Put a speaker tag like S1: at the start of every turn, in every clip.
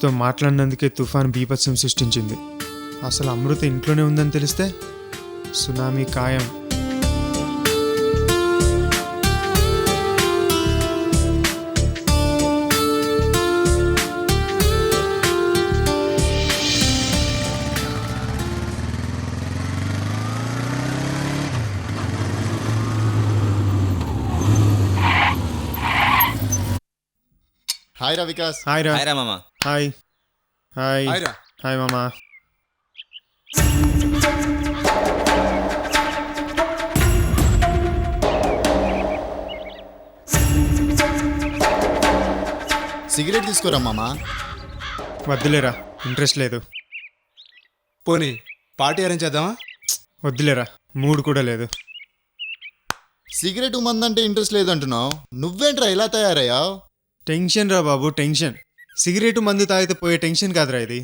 S1: అమృతతో మాట్లాడినందుకే తుఫాన్ బీభత్సం సృష్టించింది. అసలు అమృత ఇంట్లోనే ఉందని తెలిస్తే సునామీ ఖాయం.
S2: హాయ్ రా వికాస్.
S1: హాయ్ రా.
S3: హాయ్ రా మామ.
S1: హాయ్ హాయ్
S2: హాయ్ రా.
S1: హాయ్ మామా.
S2: సిగరెట్ తీసుకోరా మామా.
S1: వద్దులేరా, ఇంట్రెస్ట్ లేదు.
S4: పోనీ పార్టీ అరేంజ్ చేద్దామా?
S1: వద్దులేరా, మూడ్ కూడా లేదు.
S2: సిగరెట్ మందంటే ఇంట్రెస్ట్ లేదంటున్నావు, నువ్వేంట్రా ఇలా తయారయ్యావు?
S1: టెన్షన్ రా బాబు, టెన్షన్. సిగరెట్ మందు తాగితే పోయే టెన్షన్ కాదురా ఇది.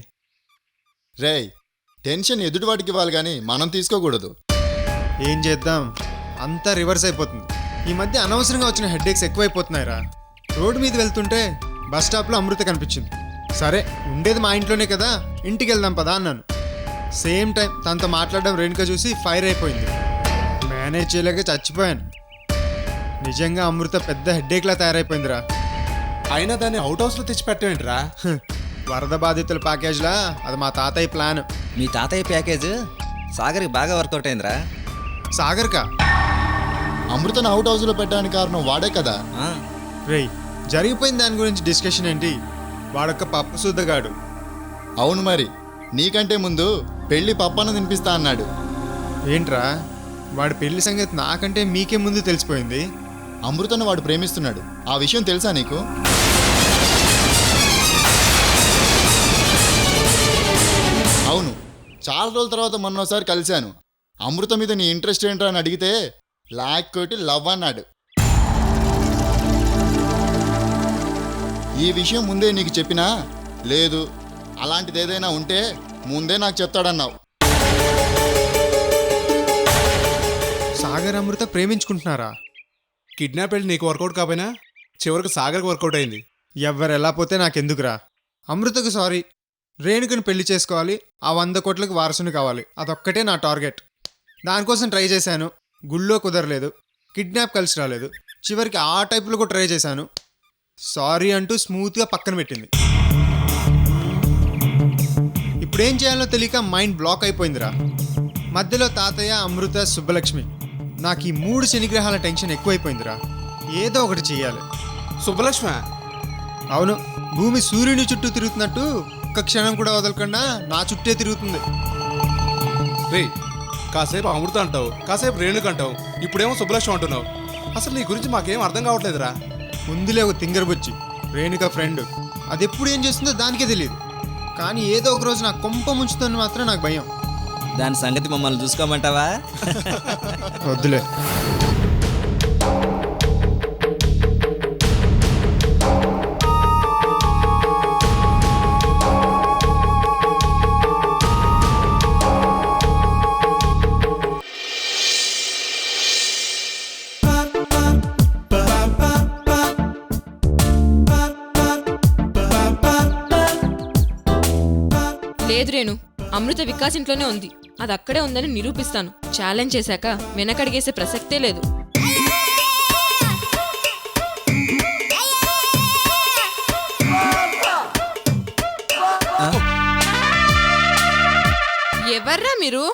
S2: రేయ్, టెన్షన్ ఎదుటివాటికి ఇవ్వాలి కానీ మనం తీసుకోకూడదు.
S1: ఏం చేద్దాం, అంతా రివర్స్ అయిపోతుంది. ఈ మధ్య అనవసరంగా వచ్చిన హెడ్ఏక్స్ ఎక్కువైపోతున్నాయిరా. రోడ్డు మీద వెళ్తుంటే బస్ స్టాప్లో అమృత కనిపించింది. సరే ఉండేది మా ఇంట్లోనే కదా, ఇంటికి వెళ్దాం పదా అన్నాను. సేమ్ టైం తనతో మాట్లాడడం రేణుక చూసి ఫైర్ అయిపోయింది. మేనేజ్ చేయలేక చచ్చిపోయాను. నిజంగా అమృత పెద్ద హెడ్ఏక్లా తయారైపోయిందిరా.
S4: అయినా దాన్ని అవుట్ హౌస్లో తెచ్చిపెట్టమేంట్రా?
S1: వరద బాధితుల ప్యాకేజ్లా అది మా తాతయ్య ప్లాన్.
S3: మీ తాతయ్య ప్యాకేజ్ సాగర్కి బాగా వర్కౌట్ అయిందిరా.
S1: సాగర్కా?
S2: అమృతను అవుట్ హౌస్లో పెట్టడానికి కారణం వాడే కదా.
S3: ఆ,
S1: రేయ్, జరిగిపోయిన దాని గురించి డిస్కషన్ ఏంటి? వాడొక్క పప్పు శుద్ధగాడు.
S2: అవును మరి, నీకంటే ముందు పెళ్లి పప్పను తినిపిస్తా అన్నాడు.
S1: ఏంట్రా, వాడి పెళ్లి సంగతి నాకంటే మీకే ముందు తెలిసిపోయింది.
S2: అమృతను వాడు ప్రేమిస్తున్నాడు, ఆ విషయం తెలుసా నీకు? అవును, చాలా రోజుల తర్వాత మొన్నోసారి కలిశాను. అమృత మీద నీ ఇంట్రెస్ట్ ఏంట్రా అని అడిగితే లాక్కోటి లవ్ అన్నాడు. ఈ విషయం ముందే నీకు చెప్పినా లేదు, అలాంటిది ఏదైనా ఉంటే ముందే నాకు చెప్తాడన్నావు.
S1: సాగర్ అమృత ప్రేమించుకుంటున్నారా?
S4: కిడ్నాప్ వెళ్ళి నీకు వర్కౌట్ కాపోయినా చివరికి సాగర్కి వర్కౌట్ అయింది.
S1: ఎవ్వరెలా పోతే నాకెందుకురా. అమృతకు సారీ, రేణుకను పెళ్లి చేసుకోవాలి, ఆ 100 కోట్లకు వారసుని కావాలి, అదొక్కటే నా టార్గెట్. దానికోసం ట్రై చేశాను, గుళ్ళో కుదరలేదు, కిడ్నాప్ కలిసి రాలేదు, చివరికి ఆ టైపులో కూడా ట్రై చేశాను. సారీ అంటూ స్మూత్గా పక్కన పెట్టింది. ఇప్పుడేం చేయాలో తెలియక మైండ్ బ్లాక్ అయిపోయిందిరా. మధ్యలో తాతయ్య, అమృత, సుబ్బలక్ష్మి. నాకు ఈ 3 శనిగ్రహాల టెన్షన్ ఎక్కువైపోయిందిరా. ఏదో ఒకటి చెయ్యాలి.
S4: సుబ్బలక్ష్మి?
S1: అవును, భూమి సూర్యుని చుట్టూ తిరుగుతున్నట్టు ఒక్క క్షణం కూడా వదలకుండా నా చుట్టే తిరుగుతుంది.
S4: రే, కాసేపు అమృత అంటావు, కాసేపు రేణుక అంటావు, ఇప్పుడేమో సుబ్బలక్ష్మి అంటున్నావు. అసలు నీ గురించి మాకేం అర్థం కావట్లేదురా.
S1: ముందులే ఒక తింగరబుచ్చి రేణుక ఫ్రెండ్, అది ఎప్పుడు ఏం చేస్తుందో దానికే తెలియదు. కానీ ఏదో ఒక రోజు నా కొంప ముంచుతుంది మాత్రం నాకు భయం.
S3: దాని సంగతి మమ్మల్ని చూసుకోమంటావా?
S1: వద్దులే.
S5: లేదు రేణు, అమృత వికాస్ ఇంట్లోనే ఉంది. అది అక్కడే ఉందని నిరూపిస్తాను. ఛాలెంజ్ చేశాక వెనకడిగేసే ప్రసక్తే లేదు. ఎవర్రా మీరు?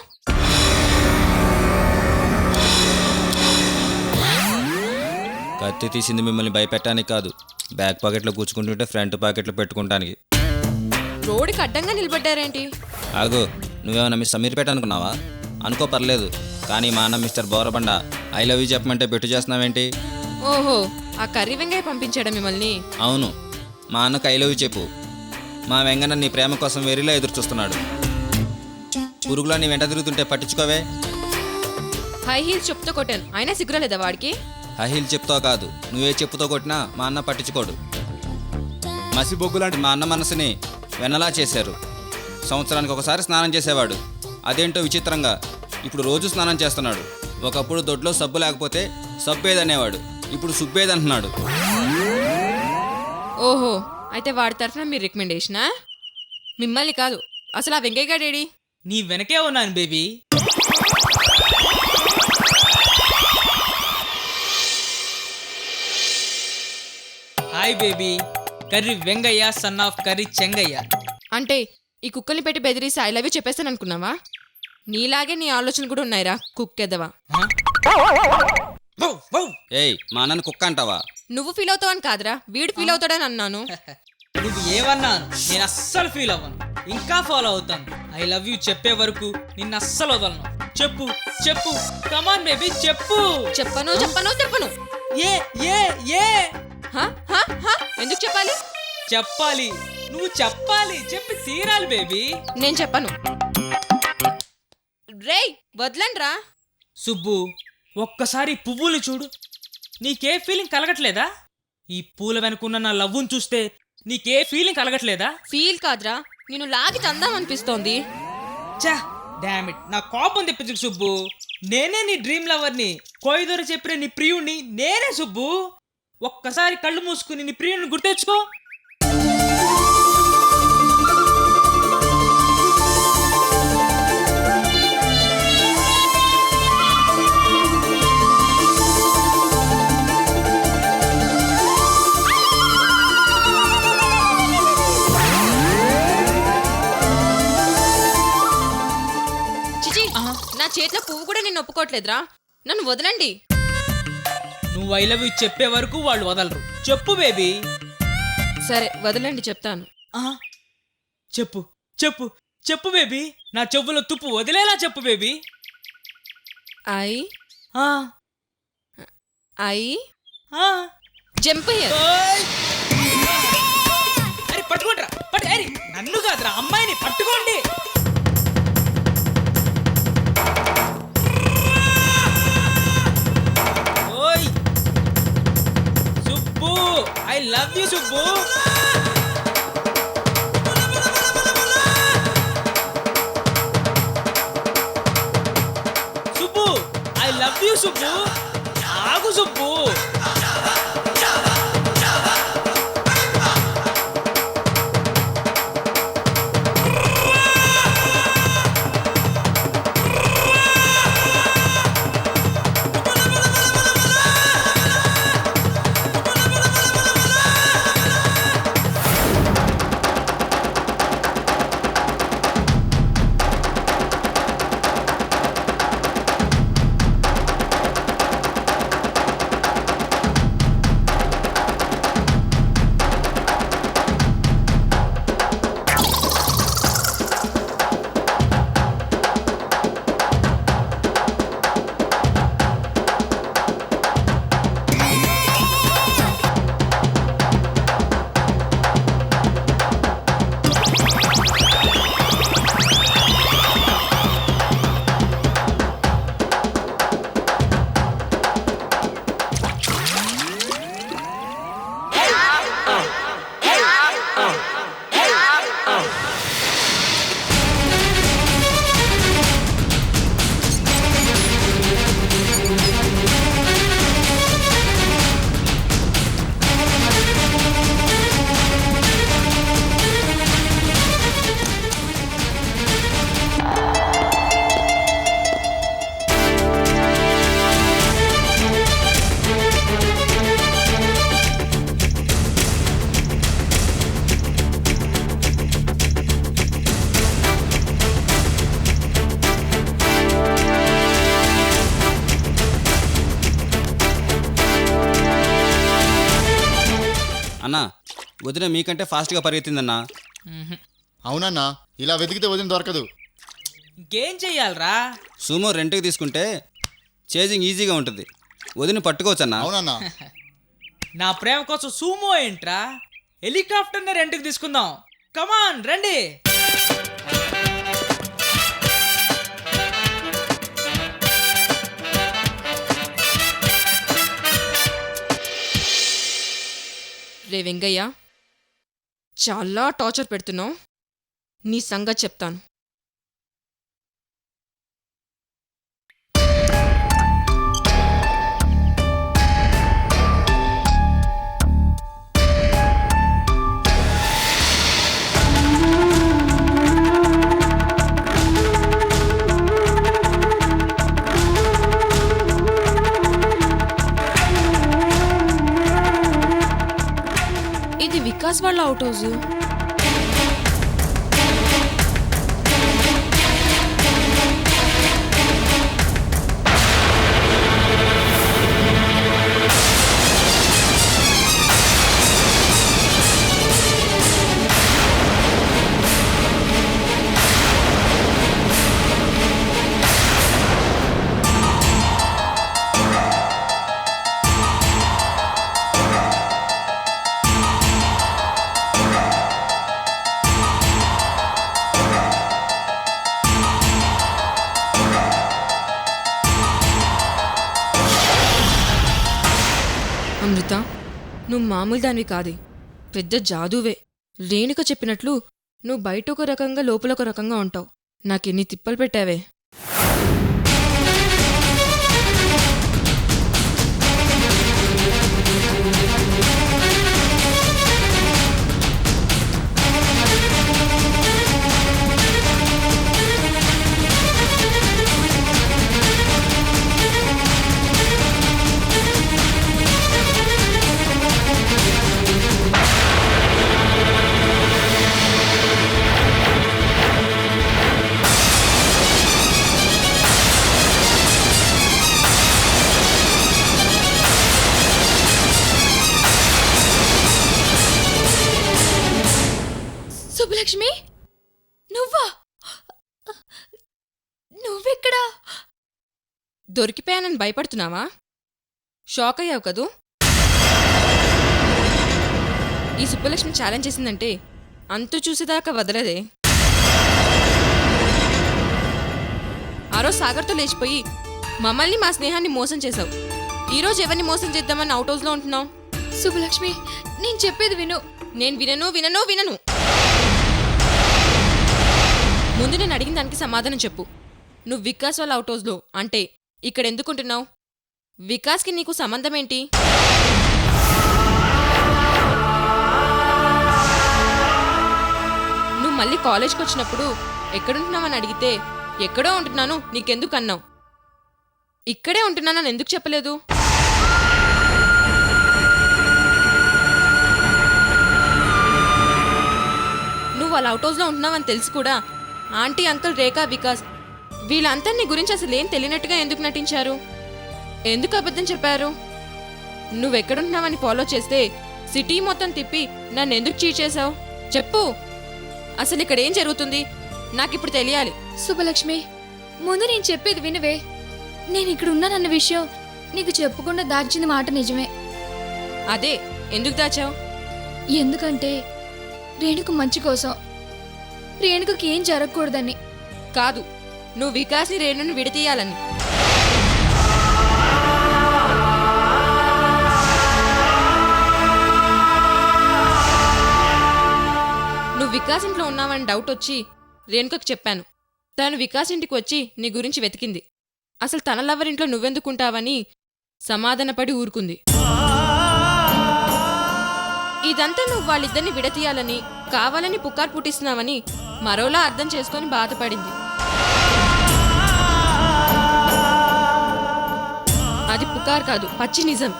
S3: కత్తి తీసింది మిమ్మల్ని భయపెట్టడానికి కాదు, బ్యాక్ పాకెట్లో కూర్చుకుంటుంటే ఫ్రంట్ పాకెట్లో పెట్టుకుంటానికి.
S5: రోడ్డుకి అడ్డంగా నిలబడ్డారేంటి?
S3: ఆగు, నువ్వేమన్నా మిస్ సమీర్పేట అనుకున్నావా? అనుకో పర్లేదు, కానీ మా అన్న mister Borabanda I love you చెప్పమంటే పెట్టు చేస్తున్నావేంటి?
S5: ఓహో, ఆ కర్రీ వెంగయ్య పంపించాడా మిమ్మల్ని?
S3: అవును, మా అన్నకు ఐ లవ్ యూ చెప్పు. మా వెంగన్న నీ ప్రేమ కోసం వెరిలా ఎదురు చూస్తున్నాడు. పురుగులా నీ వెంట తిరుగుతుంటే పట్టించుకోవే.
S5: హై హీల్స్ చెప్తూ కొట్టాను, అయినా సిగ్గురాలేదా వాడికి?
S3: హై హీల్ చెప్తావు కాదు, నువ్వే చెప్పుతో కొట్టినా మా అన్న పట్టించుకోడు. మసి బొగ్గు లాంటి మా అన్న మనసుని వెన్నలా చేశారు. సంవత్సరానికి ఒకసారి స్నానం చేసేవాడు, అదేంటో విచిత్రంగా ఇప్పుడు రోజు స్నానం చేస్తున్నాడు. ఒకప్పుడు దొడ్లో సబ్బు లేకపోతే సబ్బేదనేవాడు, ఇప్పుడు సుబ్బేదంటున్నాడు.
S5: ఓహో, అయితే వాడి తరఫున మీరు రికమెండేషనా? మిమ్మల్ని కాదు, అసలు ఆ వెంకయ్య గాడేడి?
S6: నీ వెనకే ఉన్నాను baby. Hi baby, curry Vengaiah son of curry Chengaiah.
S5: అంటే ఈ కుక్కల్ని పెట్టి బెదిరిసి ఐ లవ్ యూ చెప్పేస్తాను అనుకున్నావా? నీలాగే నీ ఆలోచన కూడా ఉన్నాయిరా కుక్కెదవా.
S3: ఏయ్ మా అన్నని కుక్క అంటావా?
S5: నువ్వు ఫీల్ అవుతావని కాదురా, వీడు ఫీల్ అవుతాడని అన్నాను.
S6: నువ్వు ఏమన్నాను నేను అస్సలు ఫీల్ అవ్వను, ఇంకా ఫాలో అవుతాను. ఐ లవ్ యూ చెప్పే వరకు నిన్ను అస్సలు వదలను. చెప్పు చెప్పు, కమాన్ బేబీ చెప్పు.
S5: చెప్పను చెప్పను చెప్పను.
S6: ఏ ఏ ఏ
S5: హా, హా, హా, ఎందుకు చెప్పాలి?
S6: చెప్పాలి, నువ్వు చెప్పాలి, చెప్పి తీరాలి బేబీ.
S5: నేను చెప్పను. రేయ్ వదలండ్రా.
S6: సుబ్బు, ఒక్కసారి పువ్వుల్ని చూడు, నీకే ఫీలింగ్ కలగట్లేదా? ఈ పూల వెనుకున్న నా లవ్వుని చూస్తే నీకే ఫీలింగ్ కలగట్లేదా?
S5: ఫీల్ కాదురా, నేను లాగి తందామనిపిస్తోంది.
S6: చా డామిట్, నా కోపం తెప్పించు సుబ్బు. నేనే నీ డ్రీమ్ లవర్ని, కోయిదూర చెప్పిన నీ ప్రియుణ్ణి నేనే సుబ్బు. ఒక్కసారి కళ్ళు మూసుకుని నీ ప్రియుని గుర్తెచ్చుకో.
S5: చిచి, నా చేతిలో పువ్వు కూడా నేను ఒప్పుకోవట్లేదురా, నన్ను వదలండి.
S6: నువ్వు ఐ లవ్ యూ చెప్పే వరకు వాళ్ళు వదలరు. చెప్పు బేబీ.
S5: సరే వదలండి, చెప్తాను.
S6: చెప్పు చెప్పు చెప్పు బేబీ, నా చెవులో తుప్పు వదిలేలా చెప్పు బేబీ.
S5: ఐ
S6: ఆ,
S5: ఐ
S6: ఆ.
S5: Jump here.
S6: ఓయ్! అరే పట్టుకోండిరా, అరే నన్ను కాదురా అమ్మాయిని పట్టుకోండి. ఓయ్ Subbu, I love you Subbu. Subbu, I love you Subbu. ఆగు సుబ్బు.
S3: అన్నా వదిన మీకంటే ఫాస్ట్గా పరిగెత్తిందన్నా.
S2: అవునన్నా, ఇలా వెతికితే వదిన దొరకదు.
S6: ఇంకేం చెయ్యాలరా?
S3: సుమో రెంట్కి తీసుకుంటే చేజింగ్ ఈజీగా ఉంటుంది, వదిన పట్టుకోవచ్చన్నా.
S2: అవునన్నా.
S6: నా ప్రేమ కోసం సూమో ఏంట్రా, హెలికాప్టర్ని రెంట్కి తీసుకుందాం. కమాన్ రండి.
S5: రే వెంగయ్య, చాలా టార్చర్ పెడుతున్నావు, నీ సంగతి చెప్తాను. Out house? అమృత, నువ్వు మామూలు దానివి కాదే, పెద్ద జాదువే. రేణుక చెప్పినట్లు నువ్వు బయట ఒక రకంగా లోపల ఒక రకంగా ఉంటావు. నాకెన్ని తిప్పలు పెట్టావే.
S7: సుబ్బలక్ష్మి, నువ్వా? నువ్వెక్కడా?
S5: దొరికిపోయానని భయపడుతున్నావా? షాక్ అయ్యావు కదూ? ఈ సుబ్బలక్ష్మి ఛాలెంజ్ చేసిందంటే అంతు చూసేదాకా వదలదే. ఆ రోజు సాగర్తో లేచిపోయి మమ్మల్ని మా స్నేహాన్ని మోసం చేశావు. ఈరోజు ఎవరిని మోసం చేద్దామని అవుట్ హౌస్లో ఉంటున్నావు.
S7: సుబ్బలక్ష్మి, నేను చెప్పేది విను.
S5: నేను వినను వినను వినను. ముందు నేను అడిగిన దానికి సమాధానం చెప్పు. నువ్వు వికాస్ వాళ్ళ అవుట్ హౌస్లో అంటే ఇక్కడ ఎందుకుంటున్నావు? వికాస్కి నీకు సంబంధం ఏంటి? నువ్వు మళ్ళీ కాలేజ్కి వచ్చినప్పుడు ఎక్కడుంటున్నావని అడిగితే ఎక్కడో ఉంటున్నాను నీకెందుకు అన్నావు. ఇక్కడే ఉంటున్నానని ఎందుకు చెప్పలేదు? నువ్వు వాళ్ళ అవుట్ హౌస్లో ఉంటున్నావని తెలిసి కూడా ఆంటీ, అంకుల్, రేఖా, వికాస్ వీళ్ళంతా నీ గురించి అసలు ఏం తెలియనట్టుగా ఎందుకు నటించారు? ఎందుకు అబద్ధం చెప్పారు? నువ్వెక్కడుంటున్నావని ఫాలో చేస్తే సిటీ మొత్తం తిప్పి నన్ను ఎందుకు చీట్ చేశావు? చెప్పు. అసలు ఇక్కడ ఏం జరుగుతుంది నాకిప్పుడు తెలియాలి.
S7: సుబ్బలక్ష్మి, ముందు నేను చెప్పేది వినవే. నేను ఇక్కడ ఉన్నానన్న విషయం నీకు చెప్పకుండా దాచింది మాట నిజమే.
S5: అదే, ఎందుకు దాచావు?
S7: ఎందుకంటే రేణుకు మంచి కోసం, రేణుకకి ఏం జరగకూడదని.
S5: కాదు, నువ్వు వికాస్ని రేణుని విడతీయాలని. నువ్వు వికాస్ ఇంట్లో ఉన్నావని డౌట్ వచ్చి రేణుకకు చెప్పాను. తను వికాస్ ఇంటికి వచ్చి నీ గురించి వెతికింది. అసలు తన లవ్వరింట్లో నువ్వెందుకుంటావని సమాధానపడి ఊరుకుంది. ఇదంతా నువ్వు వాళ్ళిద్దరిని విడతీయాలని, కావాలని పుకారు పుట్టిస్తున్నావని మరోలా అర్థం చేసుకొని బాధపడింది. అది పుకారు కాదు, పచ్చి నిజం.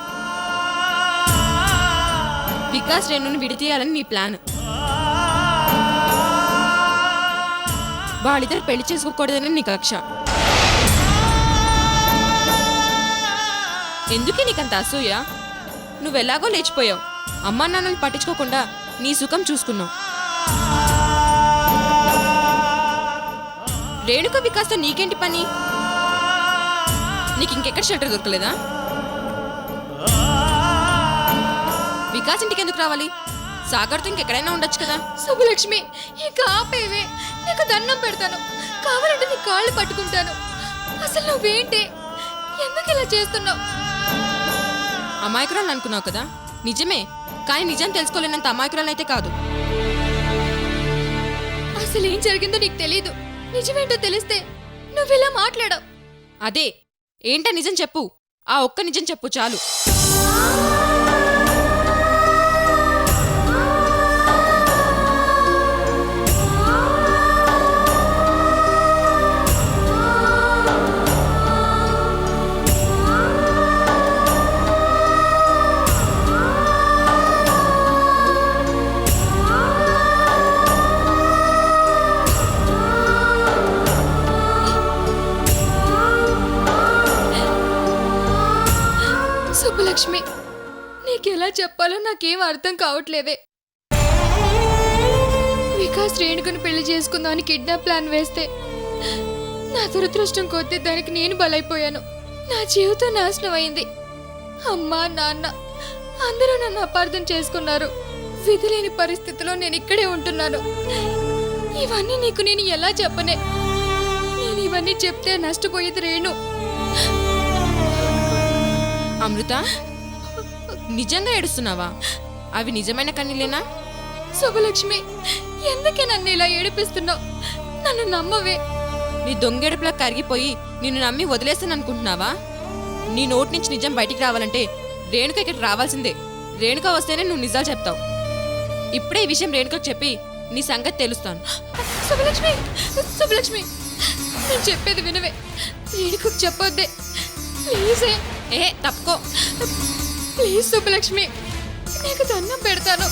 S5: వికాస్ రేణుని విడతీయాలని నీ ప్లాన్. వాళ్ళిద్దరు పెళ్లి చేసుకోకూడదని నీ కక్ష. ఎందుకే నీకంత అసూయ? నువ్వెలాగో లేచిపోయావు. అమ్మా నాన్నని పట్టించుకోకుండా నీ సుఖం చూసుకున్నావు. రేణుక వికాస్తో నీకేంటి పని? నీకు ఇంకెక్కడ షెల్టర్ దొరకలేదా? వికాస్ ఇంటికి ఎందుకు రావాలి? సాగర్తో ఇంకెక్కడైనా ఉండొచ్చు కదా.
S7: సుబ్బలక్ష్మి, ఇక ఆపేవే. నీకు దండం పెడతాను. కావాలంటే నీ కాళ్ళు పట్టుకుంటాను. అసలు నువ్వేంటి? ఎందుకు ఇలా చేస్తున్నావు?
S5: అమాయకురాలు అనుకున్నావు కదా. నిజమే, కానీ నిజం తెలుసుకోలేనంత అమాయకురాలైతే కాదు.
S7: అసలు ఏం జరిగిందో నీకు తెలీదు. నిజమేంటో తెలిస్తే నువ్విలా మాట్లాడవు.
S5: అదే, ఏంటా నిజం చెప్పు. ఆ ఒక్క నిజం చెప్పు చాలు.
S7: చెప్పాలో నాకేం అర్థం కావట్లేదే. వికాస్ రేణుకను పెళ్లి చేసుకుందామని కిడ్నాప్ ప్లాన్ వేస్తే నా దురదృష్టం కొద్దీ దానికి నేను బలైపోయాను. నా జీవితం నాశనం అయింది. అమ్మా నాన్న అందరూ నన్ను అపార్థం చేసుకున్నారు. విధి లేని పరిస్థితిలో నేను ఇక్కడే ఉంటున్నాను. ఇవన్నీ నీకు నేను ఎలా చెప్పనే? నేను ఇవన్నీ చెప్తే నష్టపోయేది రేణు.
S5: అమృత, నిజంగా ఏడుస్తున్నావా? అవి నిజమైన కన్నీలేనా?
S7: శుభలక్ష్మి, ఎందుకే నన్ను ఇలా ఏడిపిస్తున్నావు? నన్ను నమ్మవే.
S5: నీ దొంగెడుపులా కరిగిపోయి నిన్ను నమ్మి వదిలేస్తాను అనుకుంటున్నావా? నీ నోటి నుంచి నిజం బయటికి రావాలంటే రేణుక ఇక్కడికి రావాల్సిందే. రేణుక వస్తేనే నువ్వు నిజాలు చెప్తావు. ఇప్పుడే ఈ విషయం రేణుకకు చెప్పి నీ సంగతి తెలుస్తాను.
S7: శుభలక్ష్మి, శుభలక్ష్మి, నేను చెప్పేది వినవే. రేణుకకు చెప్పొద్దే ప్లీజే.
S5: తప్పుకో.
S7: ప్లీజ్ శుభలక్ష్మి, నీకు దండం పెడతాను.